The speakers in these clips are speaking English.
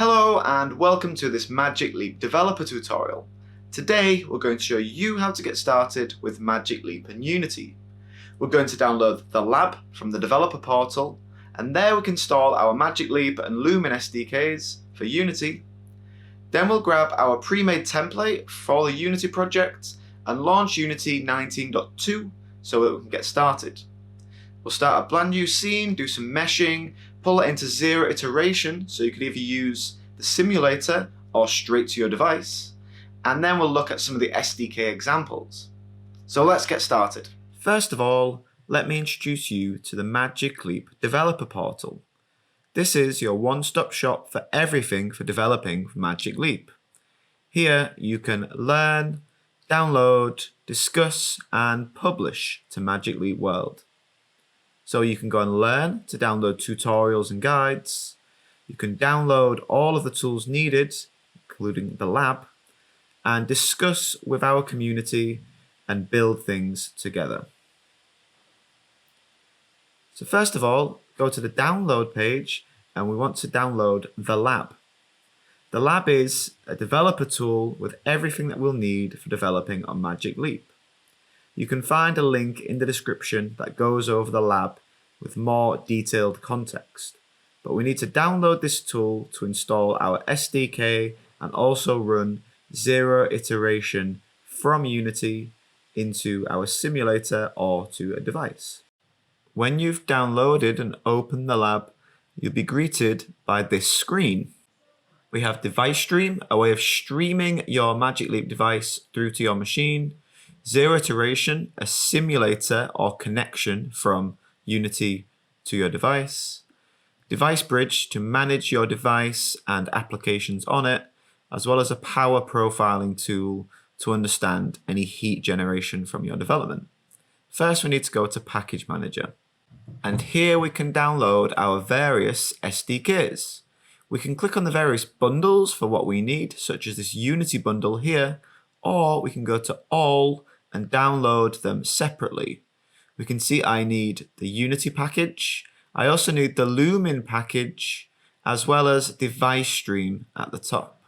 Hello and welcome to this Magic Leap developer tutorial. Today we're going to show you how to get started with Magic Leap in Unity. We're going to download the lab from the developer portal, and there we can install our Magic Leap and Lumin SDKs for Unity. Then we'll grab our pre-made template for the Unity project and launch Unity 19.2 so that we can get started. We'll start a brand new scene, do some meshing, pull it into 0 iteration so you can either use the simulator or straight to your device, and then we'll look at some of the SDK examples. So let's get started. First of all, let me introduce you to the Magic Leap developer portal. This is your one-stop shop for everything for developing for Magic Leap. Here you can learn, download, discuss, and publish to Magic Leap World. So you can go and learn to download tutorials and guides. You can download all of the tools needed, including the lab, and discuss with our community and build things together. So first of all, go to the download page and we want to download the lab. The lab is a developer tool with everything that we'll need for developing on Magic Leap. You can find a link in the description that goes over the lab with more detailed context. But we need to download this tool to install our SDK and also run 0 iteration from Unity into our simulator or to a device. When you've downloaded and opened the lab, you'll be greeted by this screen. We have Device Stream, a way of streaming your Magic Leap device through to your machine. 0 iteration, a simulator or connection from Unity to your device. Device Bridge to manage your device and applications on it, as well as a power profiling tool to understand any heat generation from your development. First, we need to go to Package Manager. And here we can download our various SDKs. We can click on the various bundles for what we need, such as this Unity bundle here, or we can go to All and download them separately. We can see I need the Unity package. I also need the Lumin package, as well as Device Stream at the top.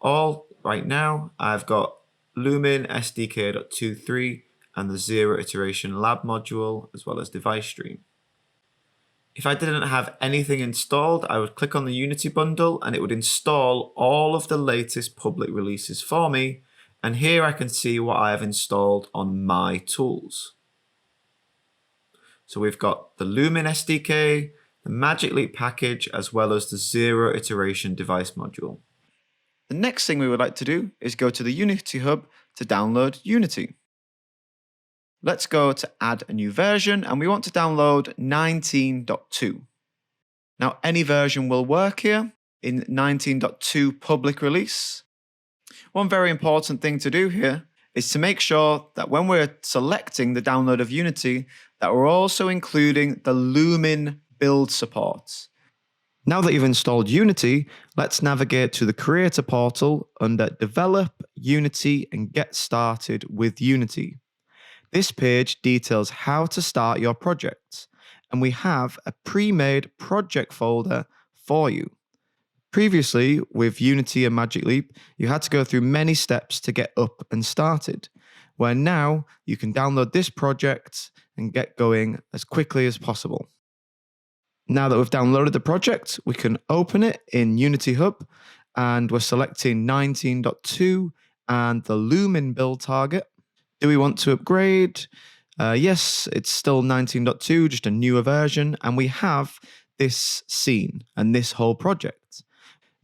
All right now, I've got Lumin SDK.23 and the 0 iteration lab module, as well as Device Stream. If I didn't have anything installed, I would click on the Unity bundle and it would install all of the latest public releases for me. And here I can see what I have installed on my tools. So we've got the Lumin SDK, the Magic Leap package, as well as the 0 iteration device module. The next thing we would like to do is go to the Unity Hub to download Unity. Let's go to add a new version and we want to download 19.2. Now any version will work here in 19.2 public release. One very important thing to do here is to make sure that when we're selecting the download of Unity, that we're also including the Lumin build support. Now that you've installed Unity, let's navigate to the Creator portal under Develop, Unity, and Get Started with Unity. This page details how to start your project, and we have a pre-made project folder for you. Previously, with Unity and Magic Leap, you had to go through many steps to get up and started, where now you can download this project and get going as quickly as possible. Now that we've downloaded the project, we can open it in Unity Hub, and we're selecting 19.2 and the Lumin build target. Do we want to upgrade? Yes, it's still 19.2, just a newer version, and we have this scene and this whole project.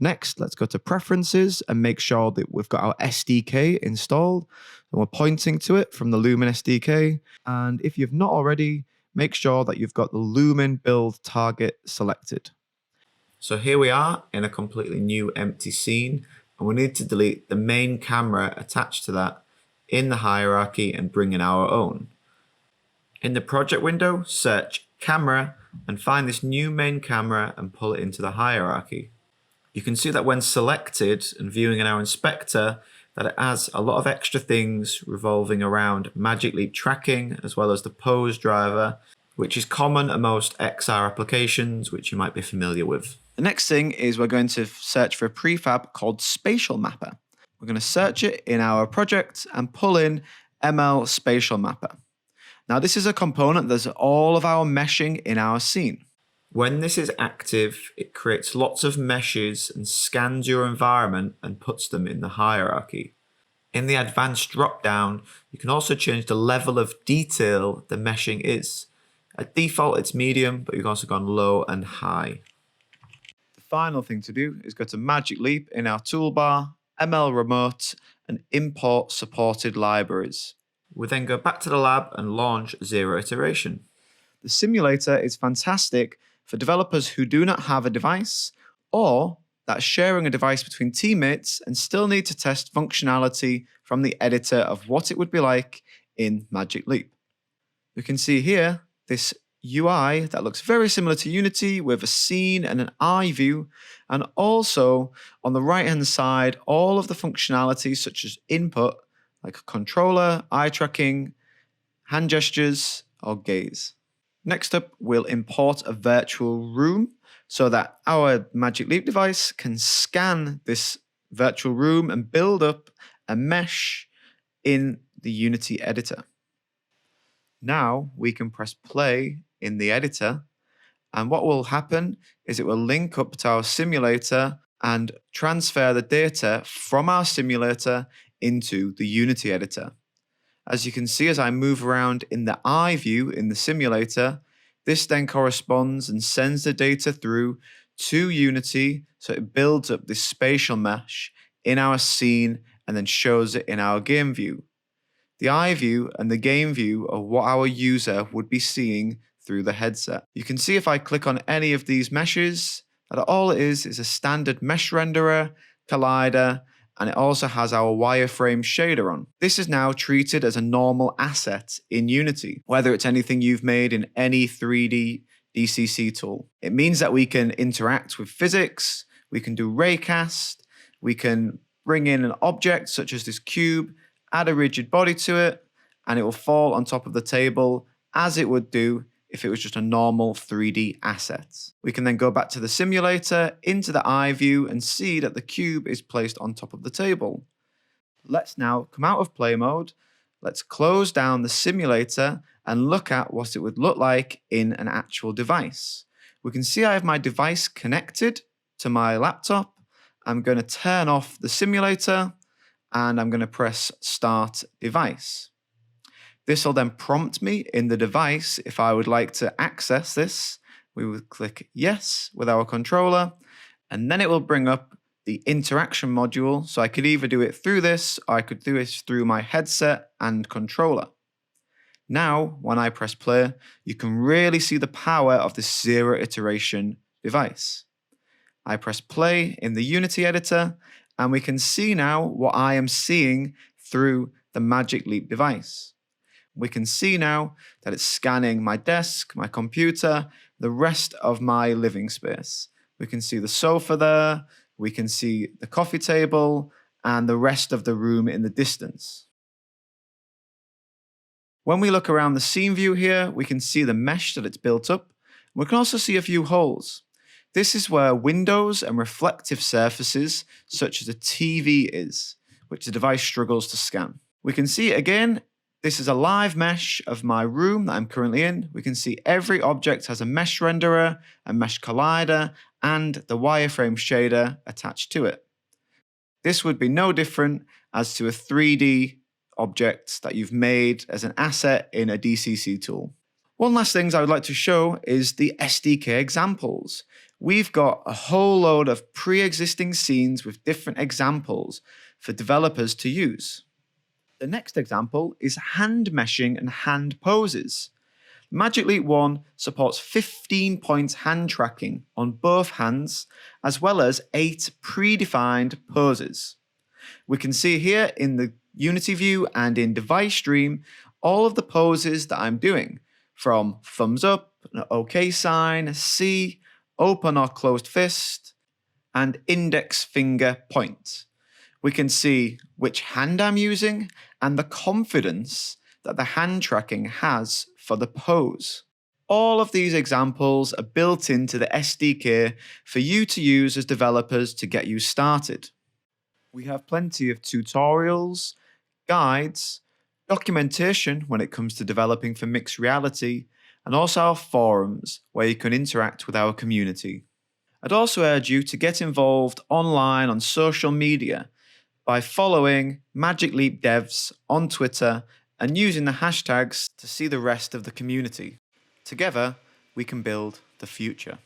Next, let's go to Preferences and make sure that we've got our SDK installed. And we're pointing to it from the Lumin SDK. And if you've not already, make sure that you've got the Lumin build target selected. So here we are in a completely new empty scene, and we need to delete the main camera attached to that in the hierarchy and bring in our own. In the project window, search Camera and find this new main camera and pull it into the hierarchy. You can see that when selected and viewing in our inspector, that it has a lot of extra things revolving around Magic Leap tracking, as well as the pose driver, which is common in most XR applications, which you might be familiar with. The next thing is we're going to search for a prefab called spatial mapper. We're going to search it in our project and pull in ML spatial mapper. Now this is a component that does all of our meshing in our scene. When this is active, it creates lots of meshes and scans your environment and puts them in the hierarchy. In the advanced drop-down, you can also change the level of detail the meshing is. At default, it's medium, but you've also gone low and high. The final thing to do is go to Magic Leap in our toolbar, ML Remote, and import supported libraries. We then go back to the lab and launch Zero Iteration. The simulator is fantastic for developers who do not have a device or that are sharing a device between teammates and still need to test functionality from the editor of what it would be like in Magic Leap. You can see here this UI that looks very similar to Unity with a scene and an eye view, and also on the right hand side all of the functionality such as input like a controller, eye tracking, hand gestures, or gaze. Next up, we'll import a virtual room so that our Magic Leap device can scan this virtual room and build up a mesh in the Unity editor. Now we can press play in the editor, and what will happen is it will link up to our simulator and transfer the data from our simulator into the Unity editor. As you can see, as I move around in the eye view in the simulator, this then corresponds and sends the data through to Unity, so it builds up this spatial mesh in our scene and then shows it in our game view. The eye view and the game view are what our user would be seeing through the headset. You can see if I click on any of these meshes, that all it is a standard mesh renderer, collider, and it also has our wireframe shader on. This is now treated as a normal asset in Unity, whether it's anything you've made in any 3D DCC tool. It means that we can interact with physics, we can do raycast, we can bring in an object such as this cube, add a rigid body to it, and it will fall on top of the table as it would do if it was just a normal 3D asset. We can then go back to the simulator, into the eye view, and see that the cube is placed on top of the table. Let's now come out of play mode. Let's close down the simulator and look at what it would look like in an actual device. We can see I have my device connected to my laptop. I'm going to turn off the simulator and I'm going to press Start Device. This will then prompt me in the device if I would like to access this. We would click Yes with our controller, and then it will bring up the interaction module. So I could either do it through this, or I could do it through my headset and controller. Now, when I press play, you can really see the power of this zero iteration device. I press play in the Unity editor, and we can see now what I am seeing through the Magic Leap device. We can see now that it's scanning my desk, my computer, the rest of my living space. We can see the sofa there, we can see the coffee table, and the rest of the room in the distance. When we look around the scene view here, we can see the mesh that it's built up. We can also see a few holes. This is where windows and reflective surfaces, such as a TV is, which the device struggles to scan. We can see again, this is a live mesh of my room that I'm currently in. We can see every object has a mesh renderer, a mesh collider, and the wireframe shader attached to it. This would be no different as to a 3D object that you've made as an asset in a DCC tool. One last thing I would like to show is the SDK examples. We've got a whole load of pre-existing scenes with different examples for developers to use. The next example is hand meshing and hand poses. Magic Leap 1 supports 15 point hand tracking on both hands, as well as 8 predefined poses. We can see here in the Unity view and in device stream all of the poses that I'm doing, from thumbs up, an OK sign, C, open or closed fist, and index finger point. We can see which hand I'm using and the confidence that the hand tracking has for the pose. All of these examples are built into the SDK for you to use as developers to get you started. We have plenty of tutorials, guides, documentation when it comes to developing for mixed reality, and also our forums where you can interact with our community. I'd also urge you to get involved online on social media by following Magic Leap Devs on Twitter and using the hashtags to see the rest of the community. Together, we can build the future.